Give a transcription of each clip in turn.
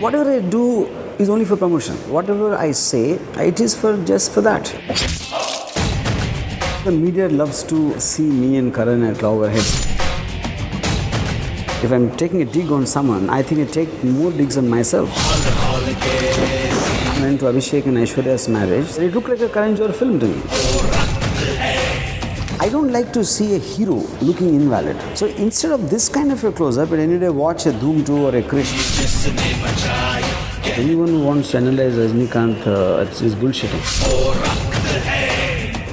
Whatever I do is only for promotion. Whatever I say, it is for just for that. The media loves to see me and Karan at loggerheads. If I'm taking a dig on someone, I think I take more digs on myself. I went to Abhishek and Aishwarya's marriage. It looked like a Karan Johar film to me. I don't like to see a hero looking invalid. So instead of this kind of a close-up, any day watch a Dhoom 2 or a Krish. Anyone who wants to analyze Rajnikant is bullshitting.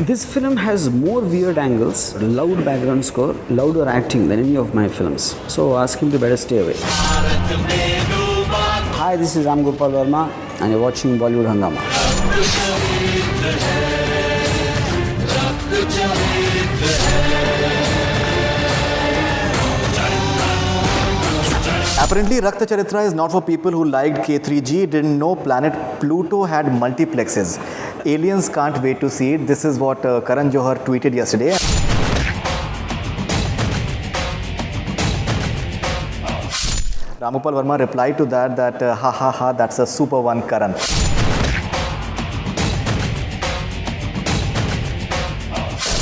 This film has more weird angles, loud background score, louder acting than any of my films. So ask him to better stay away. Hi, this is Gopal Varma and you're watching Bollywood Hungama. Apparently, Rakht Charitra is not for people who liked K3G, didn't know planet Pluto had multiplexes. Aliens can't wait to see it. This is what Karan Johar tweeted yesterday. Gopal Varma replied to that ha ha ha, that's a super one, Karan.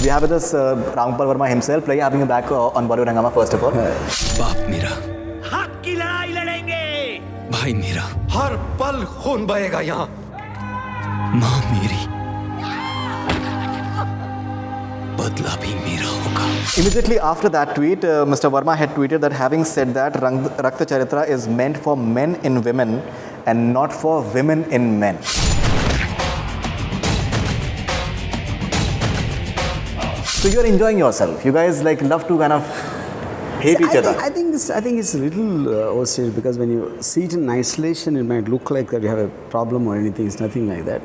We have with us Gopal Varma himself. Pleasure having you back on Bollywood Hungama first of all. बाप मेरा हक की लड़ाई लड़ेंगे भाई मेरा हर पल खून बहेगा यहाँ माँ मेरी बदला भी मेरा होगा. Immediately after that tweet, Mr. Varma had tweeted that having said that, Rakht Charitra is meant for men in women and not for women in men. So you're enjoying yourself. You guys love to kind of hate each other. I think it's a little overstated because when you see it in isolation, it might look like that you have a problem or anything. It's nothing like that.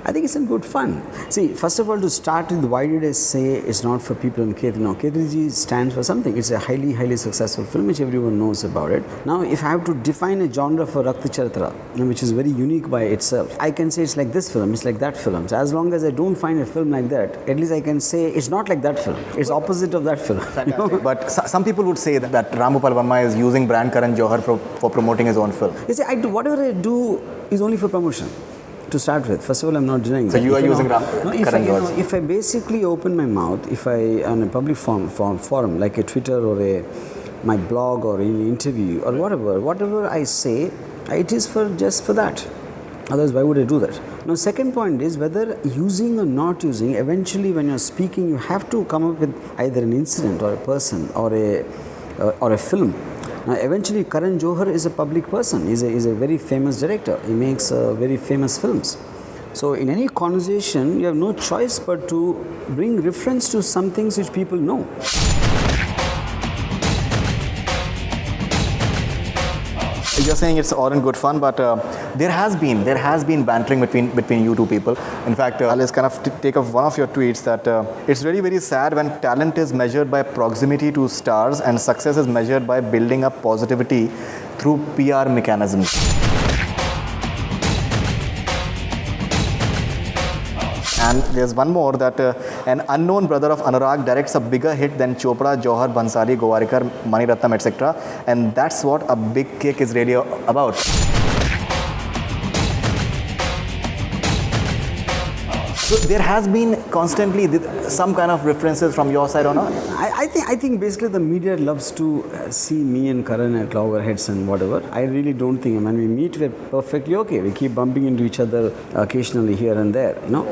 I think it's in good fun. See, first of all, to start with, why did I say it's not for people in K3? No, K3G stands for something. It's a highly, highly successful film which everyone knows about it. Now, if I have to define a genre for Rakht Charitra, which is very unique by itself, I can say it's like this film, it's like that film. So as long as I don't find a film like that, at least I can say it's not like that film. It's opposite of that film. You know? But some people would say that Gopal Varma is using brand Karan Johar for promoting his own film. You see, whatever I do is only for promotion. To start with, first of all, I'm not denying. So you are using Karan Johar? If I basically open my mouth, if I on a public forum like a Twitter or my blog or any interview or whatever I say, it is for just for that. Otherwise, why would I do that? Now, second point is whether using or not using. Eventually, when you're speaking, you have to come up with either an incident or a person or a film. Now, eventually, Karan Johar is a public person. He's a very famous director. He makes very famous films. So, in any conversation, you have no choice but to bring reference to some things which people know. You're saying it's all in good fun, but there has been bantering between you two people. In fact, I'll just kind of take up one of your tweets that it's really very sad when talent is measured by proximity to stars and success is measured by building up positivity through PR mechanisms. And there's one more that an unknown brother of Anurag directs a bigger hit than Chopra, Johar, Bhansali, Gowarikar, Mani Ratnam, etc. And that's what a big cake is really about. So there has been constantly some kind of references from your side or not? I think basically the media loves to see me and Karan at loggerheads and whatever. I really don't think, when we meet, we're perfectly okay. We keep bumping into each other occasionally here and there, you know.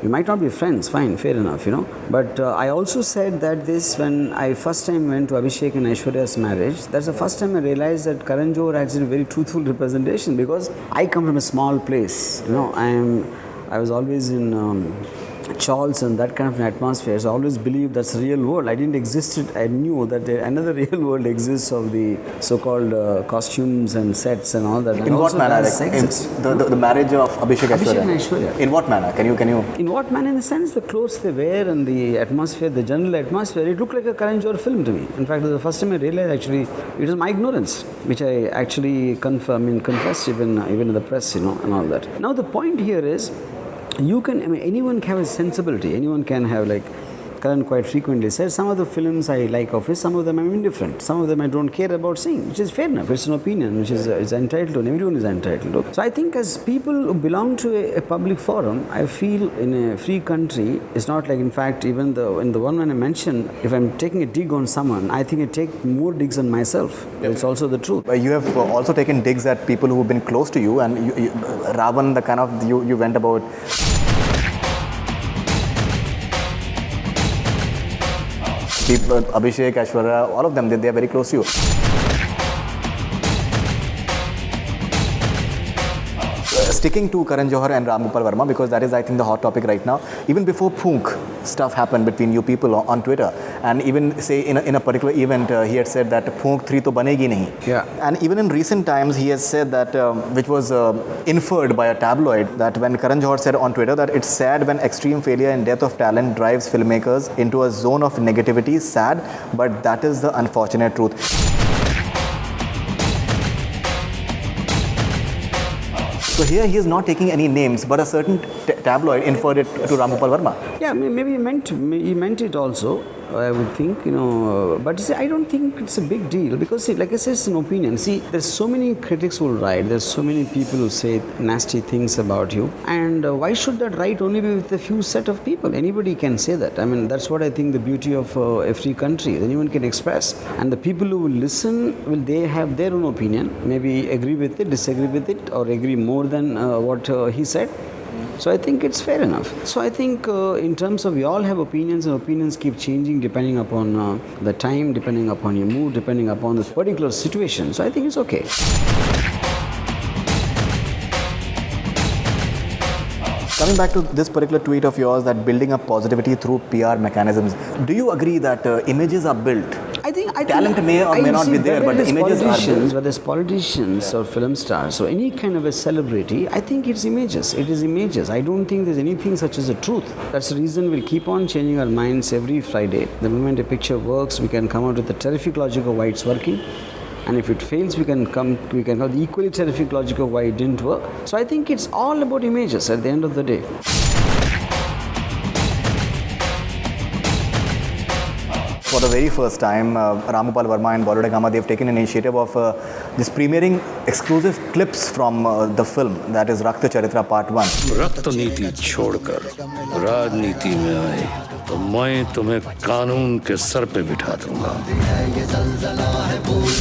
We might not be friends, fine, fair enough, you know. But I also said that when I first time went to Abhishek and Aishwarya's marriage, that's the first time I realized that Karan Johar actually a very truthful representation because I come from a small place, you know. I was always in Charles and that kind of an atmosphere. So I always believed that's the real world. I didn't exist. I knew that another real world exists of the so-called costumes and sets and all that. In what manner? The marriage of Abhishek and Aishwarya. In what manner? Can you? In what manner? In the sense the clothes they wear and the atmosphere, the general atmosphere, it looked like a Karan Johar film to me. In fact, the first time I realized actually it was my ignorance, which I actually confessed even in the press, you know, and all that. Now the point here is, anyone can have a sensibility. Anyone can have Karan quite frequently said, some of the films I like of his, some of them I'm indifferent, some of them I don't care about seeing, which is fair enough. It's an opinion which is entitled to, and everyone is entitled to. So I think as people who belong to a public forum, I feel in a free country, it's not like, in fact, even in the one when I mentioned, if I'm taking a dig on someone, I think I take more digs on myself. It's also the truth. You have also taken digs at people who have been close to you, and Ravan, the kind of, you went about. People, Abhishek, Aishwarya, all of them, they are very close to you. Sticking to Karan Johar and Gopal Varma, because that is, I think, the hot topic right now. Even before Phunk stuff happened between you people on Twitter, and even say in a particular event, he had said that Phunk 3 to banegi nahi. Yeah. And even in recent times, he has said that, which was inferred by a tabloid, that when Karan Johar said on Twitter that it's sad when extreme failure and death of talent drives filmmakers into a zone of negativity, sad, but that is the unfortunate truth. So here he is not taking any names, but a certain tabloid inferred it to Gopal Varma. Yeah, maybe he meant it also, I would think, but see, I don't think it's a big deal, because see, like I said, it's an opinion. See, there's so many critics who will write, there's so many people who say nasty things about you, and why should that right only be with a few set of people? Anybody can say that. I mean, that's what I think the beauty of a free country, anyone can express, and the people who will listen, they have their own opinion, maybe agree with it, disagree with it, or agree more than what he said. So I think it's fair enough. So I think in terms of, we all have opinions, and opinions keep changing depending upon the time, depending upon your mood, depending upon the particular situation. So I think it's okay. Coming back to this particular tweet of yours, that building up positivity through PR mechanisms, do you agree that images are built? I think talent may or may not be there, but the images are built. Whether there's politicians or film stars or any kind of a celebrity, I think it's images. It is images. I don't think there's anything such as a truth. That's the reason we'll keep on changing our minds every Friday. The moment a picture works, we can come out with the terrific logic of why it's working. And if it fails, we can have the equally terrific logic of why it didn't work. So I think it's all about images at the end of the day. For the very first time, Gopal Varma and Bollywood Hungama, they've taken an initiative of just premiering exclusive clips from the film, that is Rakht Charitra Part 1. रक्त नीति छोड़कर राजनीति में आए तो मैं तुम्हें कानून के सर पे बिठा दूंगा.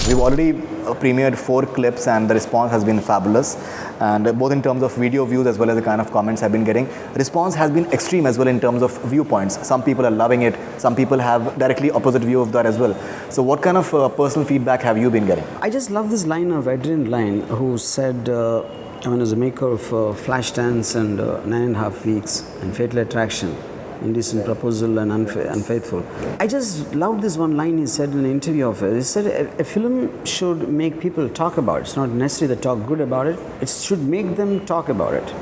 We've already premiered 4 clips, and the response has been fabulous, and both in terms of video views as well as the kind of comments I've been getting. Response has been extreme as well in terms of viewpoints. Some people are loving it, some people have directly opposite view of that as well. So what kind of personal feedback have you been getting? I just love this line of Adrian Lyne, who said, as a maker of Flashdance and 9.5 Weeks and Fatal Attraction, Indecent Proposal and Unfaithful. I just loved this one line he said in an interview of it. He said a film should make people talk about it. It's not necessarily they talk good about it. It should make them talk about it.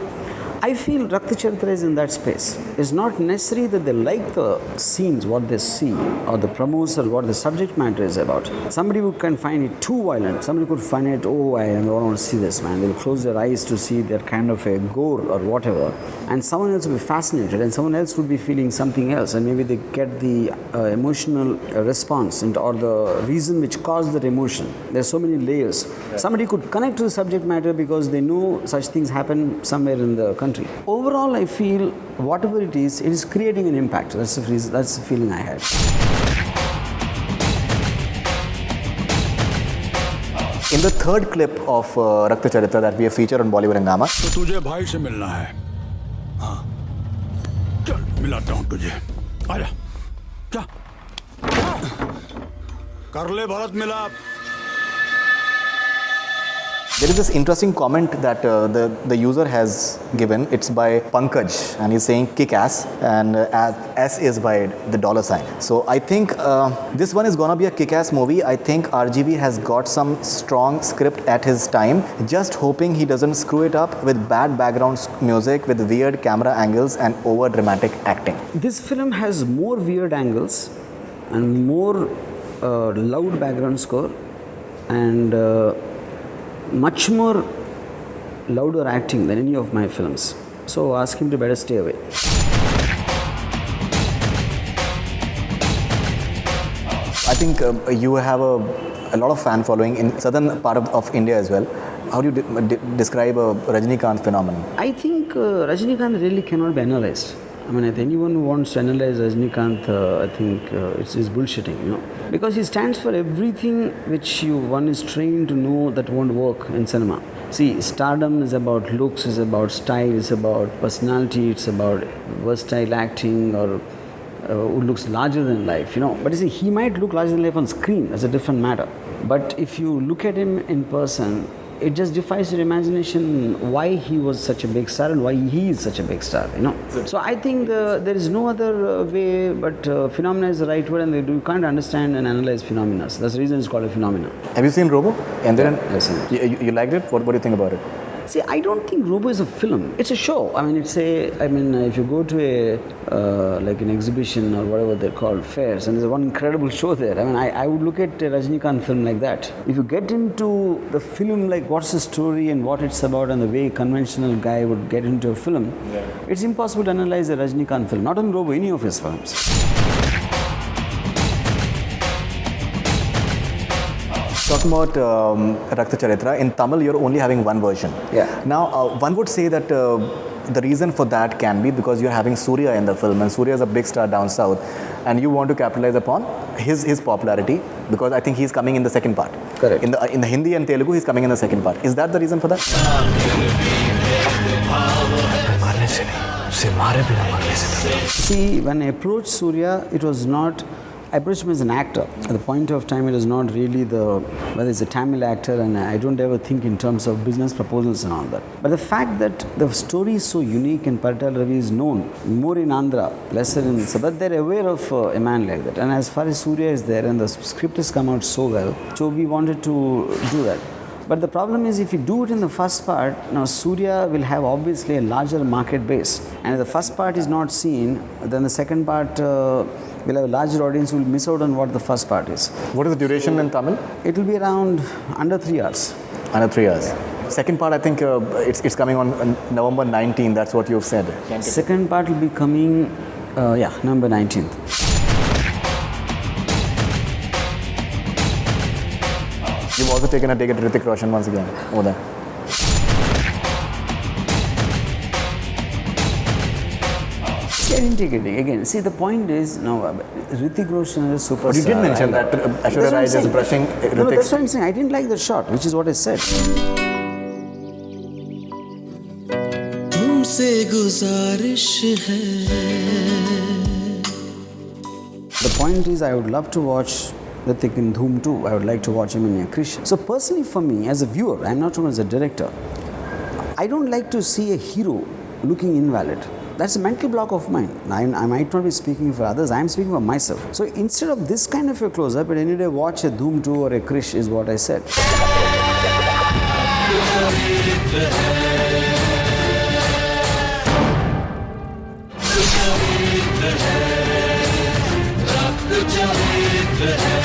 I feel Rakht Charitra is in that space. It's not necessary that they like the scenes, what they see, or the promos, or what the subject matter is about. Somebody who can find it too violent. Somebody could find it, oh, I don't want to see this, man. They'll close their eyes to see that kind of a gore or whatever. And someone else will be fascinated, and someone else would be feeling something else, and maybe they get the emotional response or the reason which caused that emotion. There's so many layers. Somebody could connect to the subject matter because they know such things happen somewhere in the country. Overall, I feel whatever it is creating an impact. That's the reason, that's the feeling I had. In the third clip of Rakht Charitra that we have featured on Bollywood Hungama, तो तुझे भाई से मिलना है. हाँ. चल मिलाता हूँ तुझे. आजा. क्या? कर ले Bharat Milap. there is this interesting comment that the user has given. It's by Pankaj, and he's saying kick ass, and S is by the $sign. So I think this one is gonna be a kick ass movie. I think RGV has got some strong script at his time, just hoping he doesn't screw it up with bad background music, with weird camera angles and over dramatic acting. This film has more weird angles and more loud background score and much more louder acting than any of my films. So ask him to better stay away. think you have a lot of fan following in southern part of India as well. How do you describe a Rajinikanth phenomenon? I think Rajinikanth really cannot be analyzed. I mean, if anyone who wants to analyze Rajinikanth, I think it's bullshitting, you know. Because he stands for everything which one is trained to know that won't work in cinema. See, stardom is about looks, is about style, it's about personality, it's about versatile acting or who looks larger than life, you know. But you see, he might look larger than life on screen, that's a different matter. But if you look at him in person, it just defies your imagination why he was such a big star and why he is such a big star, you know. So I think there is no other way, but phenomena is the right word, and you can't understand and analyze phenomena. That's the reason it's called a phenomena. Have you seen Robo? And then I've seen it. You liked it? What do you think about it? See, I don't think Robo is a film. It's a show. I mean, if you go to like an exhibition or whatever they're called, fairs, and there's one incredible show there. I mean, I would look at a Rajinikanth film like that. If you get into the film, like what's the story and what it's about and the way a conventional guy would get into a film, it's impossible to analyze a Rajinikanth film. Not on Robo, any of his films. Talking about Rakht Charitra, in Tamil you're only having one version. Yeah. Now, one would say that the reason for that can be because you're having Surya in the film, and Surya is a big star down south, and you want to capitalize upon his popularity because I think he's coming in the second part. Correct. In the Hindi and Telugu, he's coming in the second part. Is that the reason for that? See, when I approached Surya, it was not. I approached him as an actor. At the point of time, it is not really whether it's a Tamil actor, and I don't ever think in terms of business proposals and all that. But the fact that the story is so unique and Parital Ravi is known more in Andhra, lesser in, so that they're aware of a man like that. And as far as Surya is there, and the script has come out so well, so we wanted to do that. But the problem is, if you do it in the first part, now Surya will have obviously a larger market base. And if the first part is not seen, then the second part will have a larger audience who will miss out on what the first part is. What is the duration in Tamil? It will be around under 3 hours. Under 3 hours. Second part, I think it's coming on November 19th. That's what you've said. Second part will be coming, November 19th. You've also taken a dig at Hrithik Roshan once again over there. See, I didn't take it again. See, the point is, now Hrithik Roshan is a superstar. But you did mention that Aishwarya Rai is brushing Hrithik. No, that's what I'm saying. I didn't like the shot, which is what I said. The point is, I would love to watch Hrithik in Dhoom 2. I would like to watch him in a Krish. So personally for me, as a viewer, I'm not talking as a director, I don't like to see a hero looking invalid. That's a mental block of mine. I might not be speaking for others, I'm speaking for myself. So instead of this kind of a close-up, at any day watch a Dhoom 2 or a Krish is what I said. Rakht